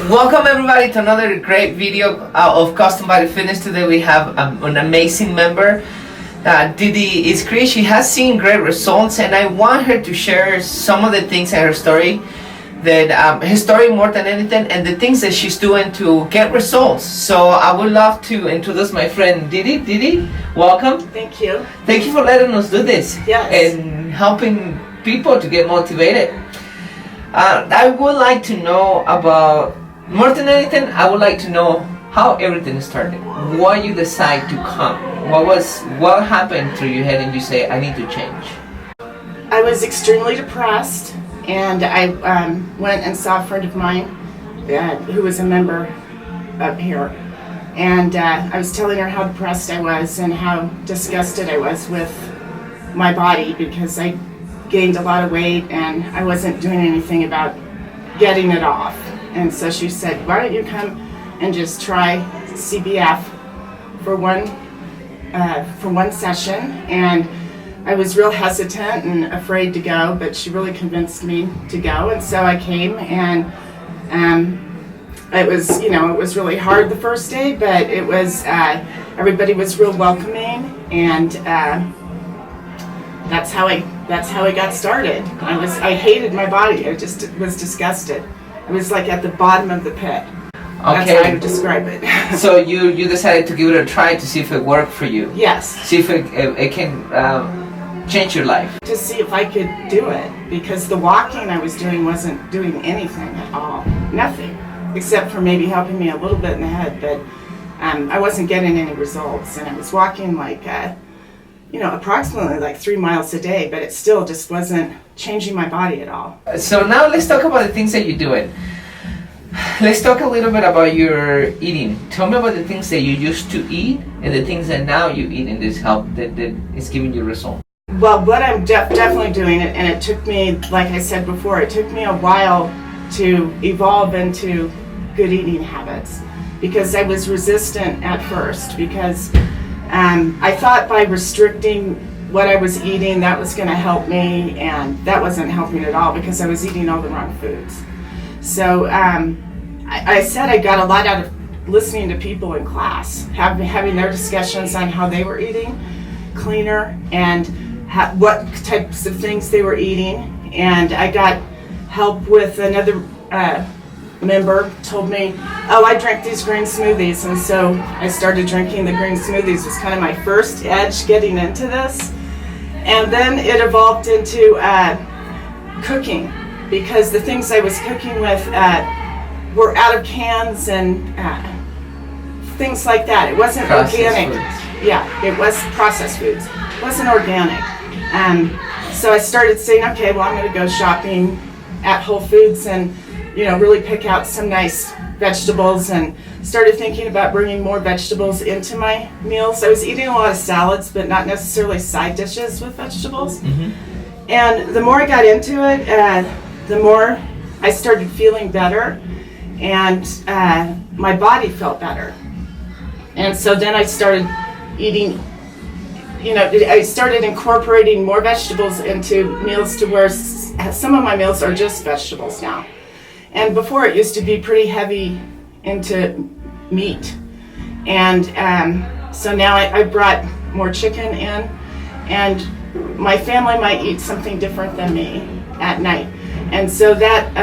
Welcome everybody to another great video of Custom Body Fitness. Today we have an amazing member, Dede Isgrig. She has seen great results, and I want her to share some of the things in her story, her story more than anything, and the things that she's doing to get results. So I would love to introduce my friend Dede. Dede, welcome. Thank you. Thank you for letting us do this. Yes. And helping people to get motivated. I would like to know about, more than anything, I would like to know how everything started. Why you decide to come? What happened through your head and you say, I need to change? I was extremely depressed, and I went and saw a friend of mine who was a member up here. And I was telling her how depressed I was and how disgusted I was with my body because I gained a lot of weight and I wasn't doing anything about getting it off. And so she said, why don't you come and just try CBF for one session? And I was real hesitant and afraid to go, but she really convinced me to go. And so I came, and it was really hard the first day, but it was everybody was real welcoming, and that's how I got started. I hated my body. I just was disgusted. I was like at the bottom of the pit. That's how I would describe it. So you decided to give it a try to see if it worked for you. Yes. See if it can change your life. To see if I could do it, because the walking I was doing wasn't doing anything at all. Nothing, except for maybe helping me a little bit in the head, but I wasn't getting any results. And I was walking like approximately like 3 miles a day, but it still just wasn't changing my body at all. So now let's talk about the things that you're doing. Let's talk a little bit about your eating. Tell me about the things that you used to eat and the things that now you eat in this help that is giving you results. Well, what I'm definitely doing, and it took me, like I said before, it took me a while to evolve into good eating habits, because I was resistant at first, because I thought by restricting what I was eating that was going to help me, and that wasn't helping at all because I was eating all the wrong foods. So I said I got a lot out of listening to people in class, having their discussions on how they were eating cleaner and what types of things they were eating. And I got help with another member told me, oh, I drank these green smoothies, and so I started drinking the green smoothies. It was kind of my first edge getting into this. And then it evolved into cooking, because the things I was cooking with were out of cans and things like that. It wasn't organic. Foods. Yeah, it was processed foods. It wasn't organic. So I started saying, okay, well, I'm going to go shopping at Whole Foods and really pick out some nice vegetables, and started thinking about bringing more vegetables into my meals. I was eating a lot of salads, but not necessarily side dishes with vegetables. Mm-hmm. And the more I got into it, the more I started feeling better, and my body felt better. And so then I started eating, I started incorporating more vegetables into meals, to where some of my meals are just vegetables now. And before, it used to be pretty heavy into meat. And so now I brought more chicken in, and my family might eat something different than me at night. And so that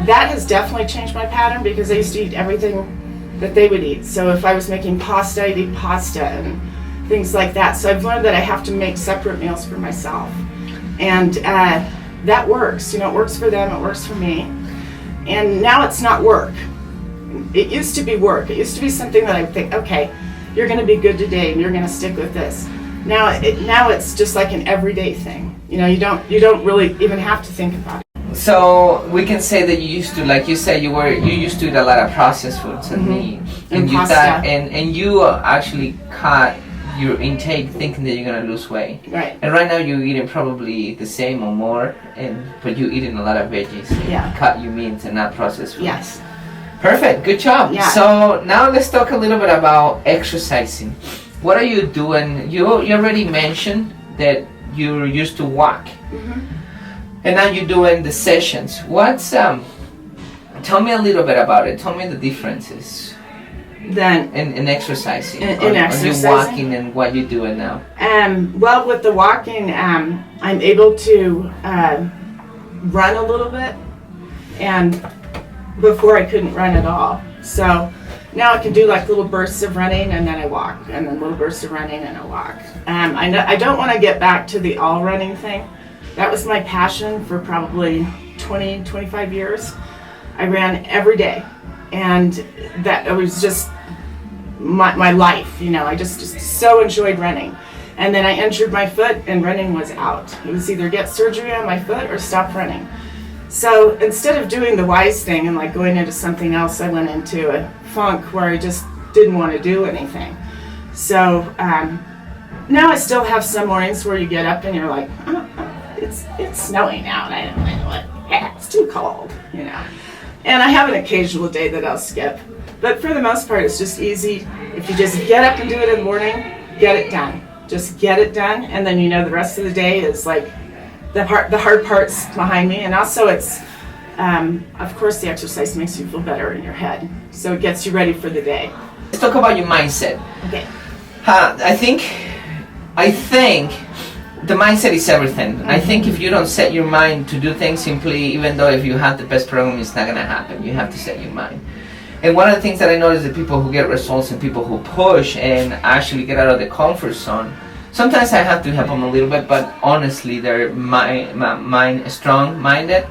has definitely changed my pattern, because I used to eat everything that they would eat. So if I was making pasta, I'd eat pasta and things like that. So I've learned that I have to make separate meals for myself. And that works. It works for them, it works for me. And now it's not work. It used to be work. It used to be something that I think, okay, you're going to be good today and you're going to stick with this. Now it's just like an everyday thing. You don't really even have to think about it. So we can say that you used to, like you said, you used to eat a lot of processed foods and meat, and you pasta. and you actually cut your intake thinking that you're gonna lose weight. Right. And right now you're eating probably the same or more, but you're eating a lot of veggies. Yeah. Cut your meats and not processed foods. Yes. Perfect. Good job. Yeah. So now let's talk a little bit about exercising. What are you doing? You already mentioned that you used to walk. Mm-hmm. And now you're doing the sessions. Tell me a little bit about it. Tell me the differences Then in exercising. In exercising? On you walking and what you're doing now. well, with the walking, I'm able to run a little bit, and before I couldn't run at all. So now I can do like little bursts of running, and then I walk, and then little bursts of running, and I walk. I don't want to get back to the all running thing. That was my passion for probably 20, 25 years. I ran every day, and that it was just my life, you know. I just so enjoyed running. And then I injured my foot, and running was out. It was either get surgery on my foot or stop running. So instead of doing the wise thing and like going into something else, I went into a funk where I just didn't want to do anything. So now I still have some mornings where you get up and you're like, oh, it's snowing out. I don't know what. Yeah, it's too cold, you know. And I have an occasional day that I'll skip. But for the most part, it's just easy. If you just get up and do it in the morning, get it done. Just get it done, and then you know the rest of the day is like the hard parts behind me. And also it's, of course, the exercise makes you feel better in your head. So it gets you ready for the day. Let's talk about your mindset. Okay. I think the mindset is everything. I think if you don't set your mind to do things simply, even though if you have the best program, it's not going to happen. You have to set your mind. And one of the things that I notice is the people who get results and people who push and actually get out of the comfort zone, sometimes I have to help them a little bit, but honestly, they're strong-minded.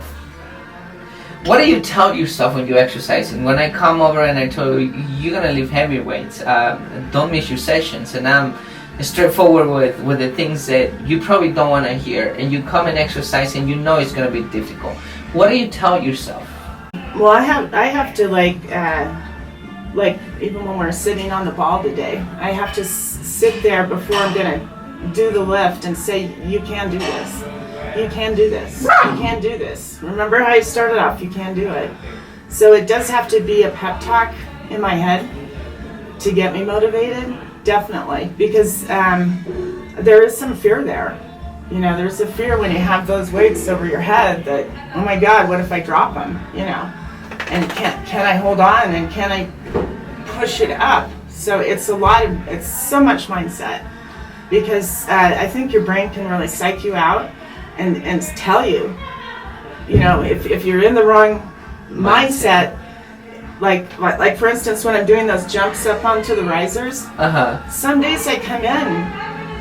What do you tell yourself when you exercise? And when I come over and I tell you, you're going to lift heavy weights, don't miss your sessions, and I'm straightforward with the things that you probably don't want to hear, and you come and exercise and you know it's going to be difficult. What do you tell yourself? Well, I have to like even when we're sitting on the ball today, I have to sit there before I'm gonna do the lift and say, you can do this, you can do this, you can do this. Remember how I started off, you can do it. So it does have to be a pep talk in my head to get me motivated, definitely, because there is some fear there. You know, there's a fear when you have those weights over your head that, oh my God, what if I drop them, you know? And can I hold on, and can I push it up? So it's so much mindset, because I think your brain can really psych you out and tell you, you know, if you're in the wrong mindset, like for instance, when I'm doing those jumps up onto the risers, some days I come in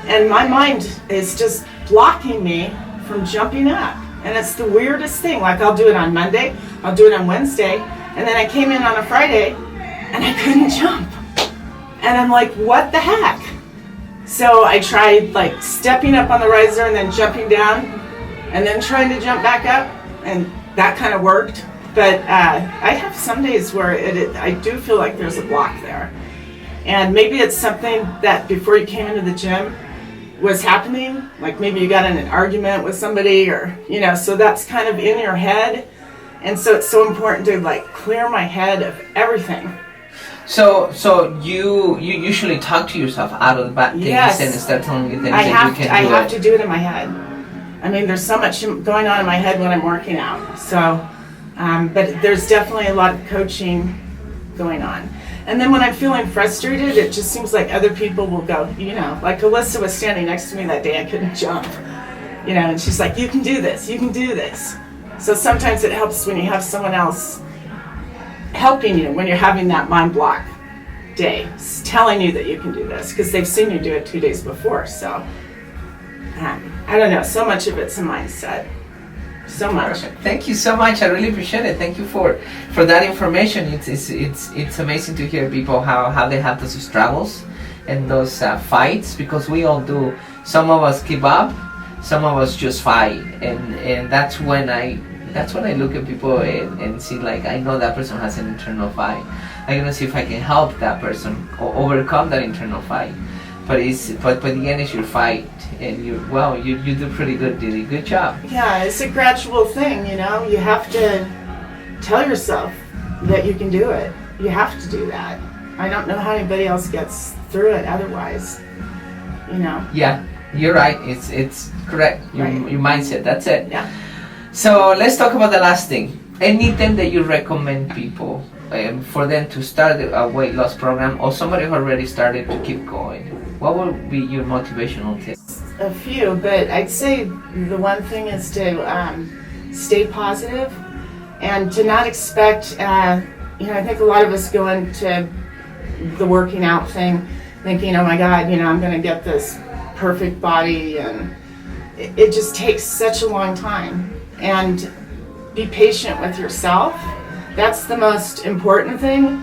and my mind is just blocking me from jumping up. And it's the weirdest thing. Like I'll do it on Monday, I'll do it on Wednesday, and then I came in on a Friday and I couldn't jump. And I'm like, what the heck? So I tried like stepping up on the riser and then jumping down and then trying to jump back up, and that kind of worked. But I have some days where I do feel like there's a block there. And maybe it's something that before you came into the gym was happening, like maybe you got in an argument with somebody, or you know, so that's kind of in your head, and so it's so important to like clear my head of everything. So you usually talk to yourself out of the bad things, yes, and start telling you things I have do to do it in my head. I mean, there's so much going on in my head when I'm working out. So, but there's definitely a lot of coaching going on. And then when I'm feeling frustrated, it just seems like other people will go, you know, like Eliecer was standing next to me that day, I couldn't jump, you know, and she's like, you can do this, you can do this. So sometimes it helps when you have someone else helping you when you're having that mind block day, telling you that you can do this, because they've seen you do it 2 days before. So, I don't know, so much of it's a mindset. So much. Perfect. Thank you so much. I really appreciate it. Thank you for that information. It's amazing to hear people how they have those struggles and those fights, because we all do. Some of us give up, some of us just fight, and that's when I look at people and see, like, I know that person has an internal fight. I'm gonna see if I can help that person overcome that internal fight. But the end is your fight, and you do pretty good, Dede. Good job. Yeah, it's a gradual thing, you know. You have to tell yourself that you can do it. You have to do that. I don't know how anybody else gets through it otherwise, you know. Yeah, you're right. It's correct. Your mindset. That's it. Yeah. So let's talk about the last thing. anything that you recommend people for them to start a weight loss program, or somebody who already started to keep going? What would be your motivational tip? A few, but I'd say the one thing is to stay positive and to not expect, I think a lot of us go into the working out thing thinking, oh my God, I'm going to get this perfect body, and it just takes such a long time. And be patient with yourself. That's the most important thing.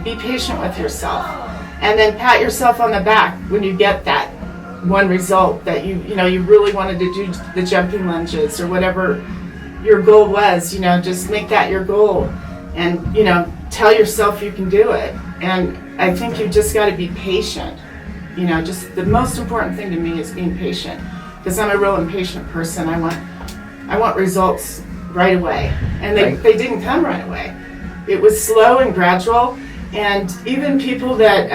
Be patient with yourself, and then pat yourself on the back when you get that one result that you really wanted to do the jumping lunges or whatever your goal was. Just make that your goal, and tell yourself you can do it. And I think you just got to be patient. Just the most important thing to me is being patient, because I'm a real impatient person. I want results right away, and they didn't come right away. It was slow and gradual, and even people that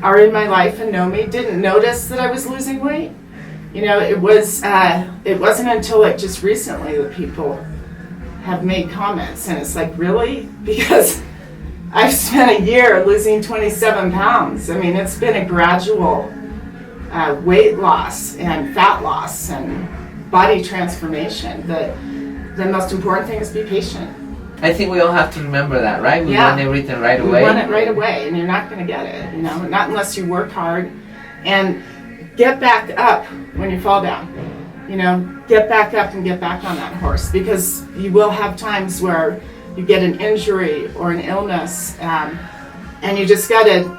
are in my life and know me didn't notice that I was losing weight. It wasn't until like just recently that people have made comments, and it's like, really? Because I've spent a year losing 27 pounds. I mean, it's been a gradual weight loss and fat loss and body transformation. The most important thing is be patient. I think we all have to remember that, right? We want everything right away. We want it right away, and you're not going to get it, not unless you work hard. And get back up when you fall down. Get back up and get back on that horse, because you will have times where you get an injury or an illness, and you just got to,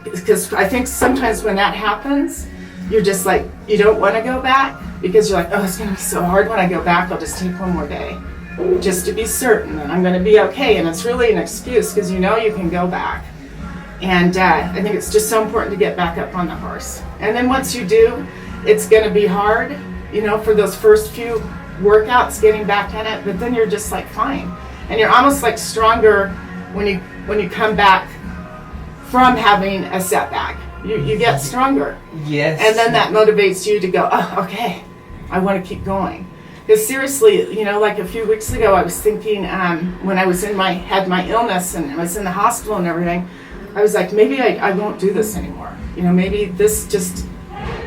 because I think sometimes when that happens, you're just like, you don't want to go back, because you're like, oh, it's going to be so hard when I go back. I'll just take one more day just to be certain that I'm going to be okay. And it's really an excuse, because you can go back. And I think it's just so important to get back up on the horse. And then once you do, it's going to be hard, for those first few workouts, getting back in it, but then you're just like fine. And you're almost like stronger when you come back from having a setback. You get stronger. Yes. And then that motivates you to go, oh, okay, I want to keep going. Because seriously, like a few weeks ago, I was thinking when I was had my illness and I was in the hospital and everything, I was like, maybe I won't do this anymore. Maybe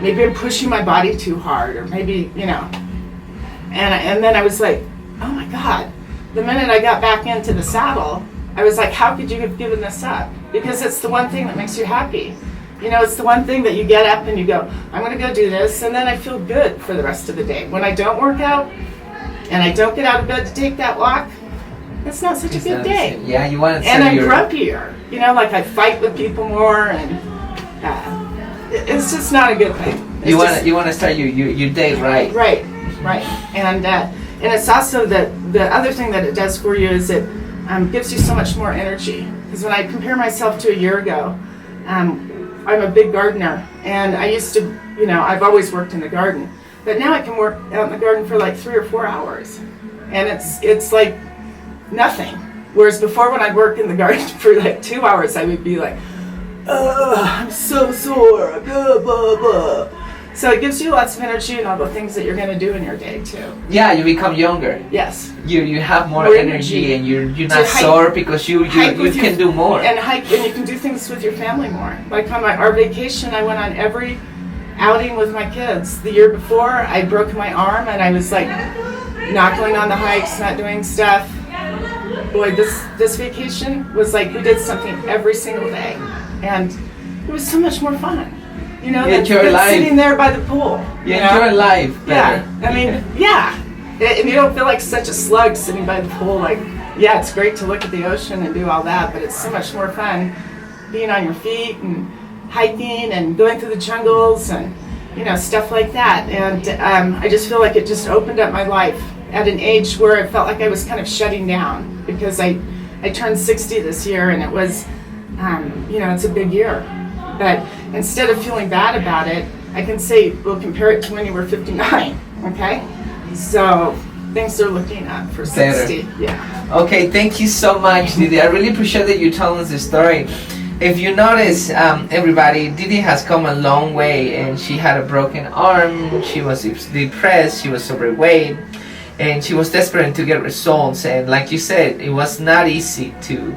maybe I'm pushing my body too hard, or maybe, and then I was like, oh my God. The minute I got back into the saddle, I was like, how could you have given this up? Because it's the one thing that makes you happy. It's the one thing that you get up and you go, I'm going to go do this, and then I feel good for the rest of the day. When I don't work out and I don't get out of bed to take that walk, it's not such a good day. Yeah, you want to. And I'm grumpier. Like I fight with people more, and it's just not a good thing. You want to start your day right. Right. And it's also the other thing that it does for you is it gives you so much more energy. Because when I compare myself to a year ago, I'm a big gardener, and I used to, I've always worked in the garden, but now I can work out in the garden for like 3 or 4 hours, and it's like nothing. Whereas before, when I'd work in the garden for like 2 hours, I would be like, I'm so sore, blah, blah, blah. So it gives you lots of energy and all the things that you're going to do in your day too. Yeah, you become younger. Yes. You have more energy, and you're not sore because you can do more. And you can do things with your family more. Like on our vacation, I went on every outing with my kids. The year before, I broke my arm, and I was like not going on the hikes, not doing stuff. Boy, this vacation was like we did something every single day, and it was so much more fun. Than sitting there by the pool. You enjoy life better. Yeah, I mean, yeah. And you don't feel like such a slug sitting by the pool. Like, yeah, it's great to look at the ocean and do all that, but it's so much more fun being on your feet and hiking and going through the jungles and, stuff like that. And I just feel like it just opened up my life at an age where I felt like I was kind of shutting down, because I turned 60 this year, and it was, it's a big year. But instead of feeling bad about it, I can say, we'll compare it to when you were 59, okay? So things are looking up for 60. Better. Yeah. Okay, thank you so much, Dede. I really appreciate that you telling us the story. If you notice, everybody, Dede has come a long way, and she had a broken arm, she was depressed, she was overweight, and she was desperate to get results. And like you said, it was not easy to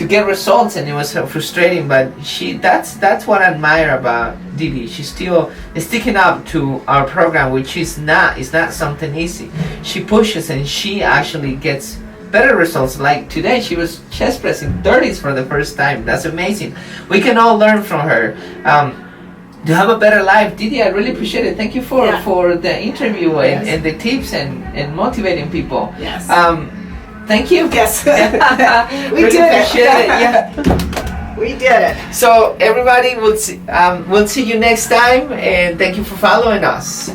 get results, and it was frustrating. But that's what I admire about Dede. She's still sticking up to our program, which is not something easy. She pushes, and she actually gets better results. Like today, she was chest pressing 30s for the first time. That's amazing. We can all learn from her. To have a better life. Dede, I really appreciate it. Thank you for the interview and the tips and motivating people. Yes. Thank you. Yes. We really did appreciate it. it. Yeah. We did it. So everybody, we'll see you next time, and thank you for following us.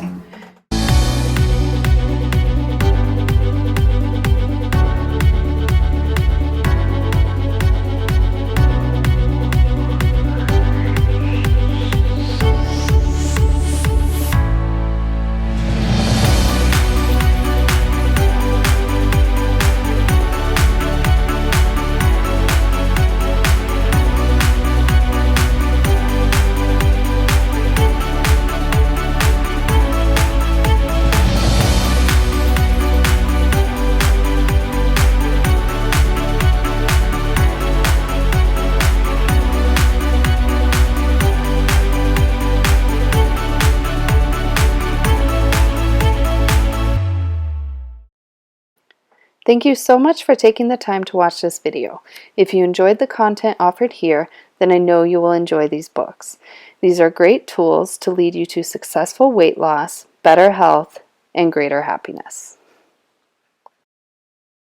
Thank you so much for taking the time to watch this video. If you enjoyed the content offered here, then I know you will enjoy these books. These are great tools to lead you to successful weight loss, better health, and greater happiness.